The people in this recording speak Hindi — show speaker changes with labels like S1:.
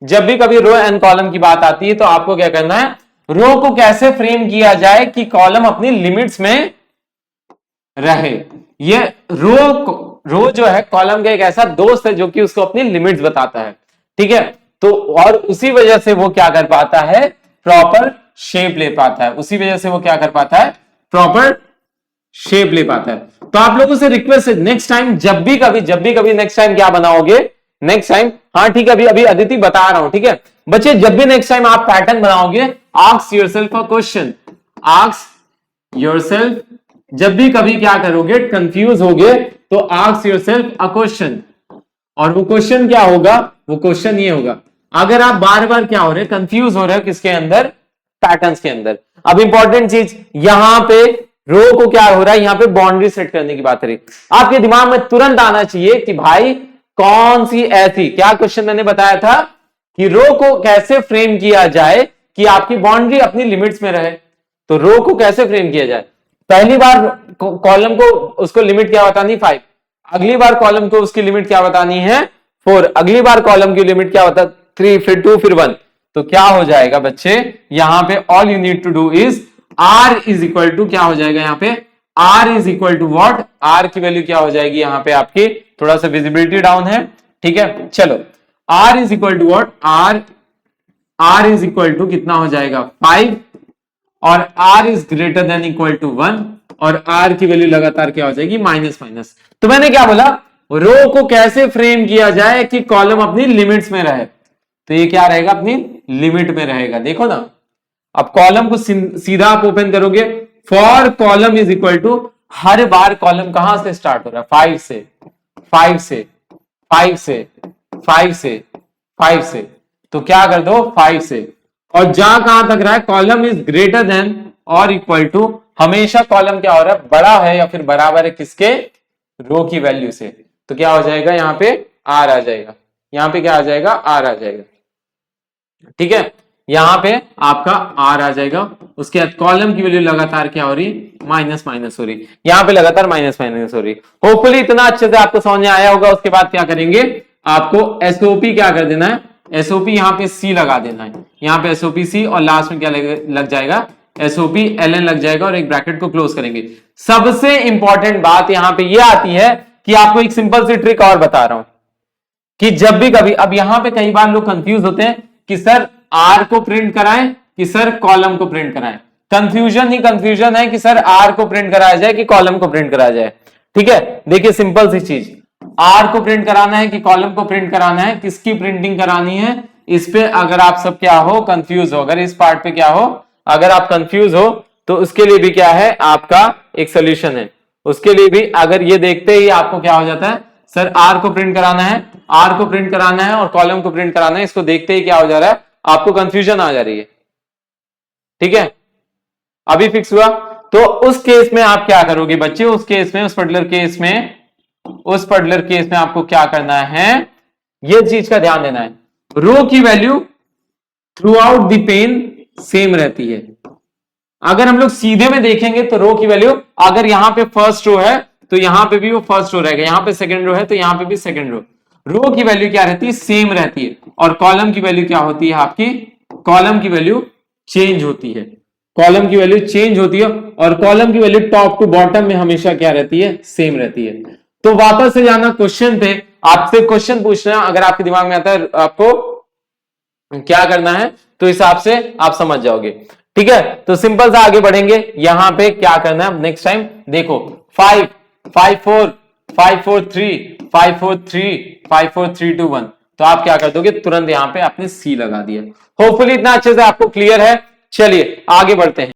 S1: जब भी कभी रो एंड कॉलम की बात आती है तो आपको क्या करना है, रो को कैसे फ्रेम किया जाए कि कॉलम अपनी लिमिट्स में रहे। ये रो जो है कॉलम का एक ऐसा दोस्त है जो कि उसको अपनी लिमिट्स बताता है, ठीक है। तो और उसी वजह से वो क्या कर पाता है, प्रॉपर शेप ले पाता है, उसी वजह से वो क्या कर पाता है, प्रॉपर शेप ले पाता है। तो आप लोगों से रिक्वेस्ट है, नेक्स्ट टाइम जब भी कभी नेक्स्ट टाइम क्या बनाओगे, नेक्स्ट टाइम, हाँ ठीक है, अभी अदिति बता रहा हूं, ठीक है बच्चे, जब भी नेक्स्ट टाइम आप पैटर्न बनाओगे, ask yourself a question, ask yourself, जब भी कभी क्या करोगे, कंफ्यूज होगे, तो आस्क योरसेल्फ अ क्वेश्चन। और वो क्वेश्चन क्या होगा, वो क्वेश्चन ये होगा, अगर आप बार बार क्या हो रहे, कंफ्यूज हो रहे हो किसके अंदर, पैटर्न्स के अंदर। अब इंपॉर्टेंट चीज यहां पे रो को क्या हो रहा है, यहां पे बाउंड्री सेट करने की बात करी, आपके दिमाग में तुरंत आना चाहिए कि भाई कौन सी ऐसी, क्या क्वेश्चन मैंने बताया था कि रो को कैसे फ्रेम किया जाए कि आपकी बाउंड्री अपनी लिमिट्स में रहे। तो रो को कैसे फ्रेम किया जाए, पहली बार कॉलम को उसको लिमिट क्या बतानी, 5, अगली बार कॉलम को उसकी लिमिट क्या बतानी है, 4, अगली बार कॉलम की लिमिट क्या बता, 3, फिर 2, फिर 1। तो क्या हो जाएगा बच्चे, यहां पे all you need to do is r is equal to, क्या हो जाएगा यहां पे, r is equal to what, r की वैल्यू क्या हो जाएगी यहां पे आपकी, थोड़ा सा विजिबिलिटी डाउन है, ठीक है चलो, r is equal to what, r is equal to कितना हो जाएगा 5, और r is greater than equal to 1, और आर की वैल्यू लगातार क्या हो जाएगी, माइनस माइनस। तो मैंने क्या बोला, रो को कैसे फ्रेम किया जाए कि कॉलम अपनी लिमिट्स में रहे, तो ये क्या रहेगा, अपनी लिमिट में रहेगा। देखो ना, अब कॉलम को सीधा आप ओपन करोगे, for column is equal to, हर बार कॉलम कहां से स्टार्ट हो रहा है, 5 से 5 से 5 से 5 से 5 से, तो क्या कर दो 5 से, और जा कहां तक रहा है, कॉलम इज ग्रेटर देन और इक्वल टू, हमेशा कॉलम क्या हो रहा है, बड़ा है या फिर बराबर है किसके, रो की वैल्यू से। तो क्या हो जाएगा, यहां पे आर आ जाएगा, यहां पे क्या आ जाएगा, आर आ जाएगा, ठीक है, यहां पे आपका आर आ जाएगा। उसके बाद कॉलम की वैल्यू लगातार क्या हो रही, माइनस माइनस हो रही, यहां पे लगातार माइनस माइनस हो रही। होपफुली इतना अच्छे से आपको समझ में आया होगा। उसके बाद क्या करेंगे, आपको एसओपी क्या कर देना है, एसओपी यहां पे सी लगा देना है, यहां पे एसओपी सी, और लास्ट में क्या लग जाएगा, एसओपी एलएन लग जाएगा, और एक ब्रैकेट को क्लोज करेंगे। सबसे इंपॉर्टेंट बात यहां पे ये आती है कि आपको एक सिंपल सी ट्रिक और बता रहा हूं कि जब भी कभी, अब यहां पे कई बार लोग कंफ्यूज होते हैं कि सर आर को प्रिंट कराएं कि सर कॉलम को प्रिंट कराएं। कंफ्यूजन ही कंफ्यूजन है कि सर आर को प्रिंट कराया जाए कि कॉलम को प्रिंट कराया जाए, ठीक है। देखिए सिंपल सी चीज, आर को प्रिंट कराना है कि कॉलम को प्रिंट कराना है, किसकी प्रिंटिंग करानी है, इस पे अगर आप सब क्या हो, कंफ्यूज हो, अगर इस पार्ट पे क्या हो, अगर आप कंफ्यूज हो, तो उसके लिए भी क्या है, आपका एक सोल्यूशन है। उसके लिए भी अगर ये देखते ही आपको क्या हो जाता है, सर आर को प्रिंट कराना है, आर को प्रिंट कराना है और कॉलम को प्रिंट कराना है, इसको देखते ही क्या हो जा रहा है, आपको कंफ्यूजन आ जा रही है, ठीक है। अभी फिक्स हुआ। तो उस केस में आप क्या करोगे बच्चे, उस केस में, उस पर्टिकुलर केस में आपको क्या करना है, ये चीज का ध्यान देना है, रो की value throughout the pen same रहती है। अगर हम लोग सीधे में देखेंगे तो रो की वैल्यू, अगर यहां पे फर्स्ट रो है तो यहां पे भी वो फर्स्ट रो रहेगा, यहां पे सेकंड रो है तो यहां पे भी सेकंड रो की वैल्यू क्या रहती है, सेम रहती है। और कॉलम की वैल्यू क्या होती है आपकी, कॉलम की वैल्यू चेंज होती है, कॉलम की वैल्यू चेंज होती है, और कॉलम की वैल्यू टॉप टू बॉटम में हमेशा क्या रहती है, सेम रहती है। तो वापस से जाना क्वेश्चन पे, आपसे क्वेश्चन पूछना, अगर आपके दिमाग में आता है आपको क्या करना है तो हिसाब से आप समझ जाओगे, ठीक है। तो सिंपल सा आगे बढ़ेंगे, यहां पे क्या करना है नेक्स्ट टाइम, देखो 5 5 4 5 4 3 5 4 3 5 4 3 2 1, तो आप क्या कर दोगे, तुरंत यहां पे आपने सी लगा दिया। होपफुली इतना अच्छे से आपको क्लियर है। चलिए आगे बढ़ते हैं।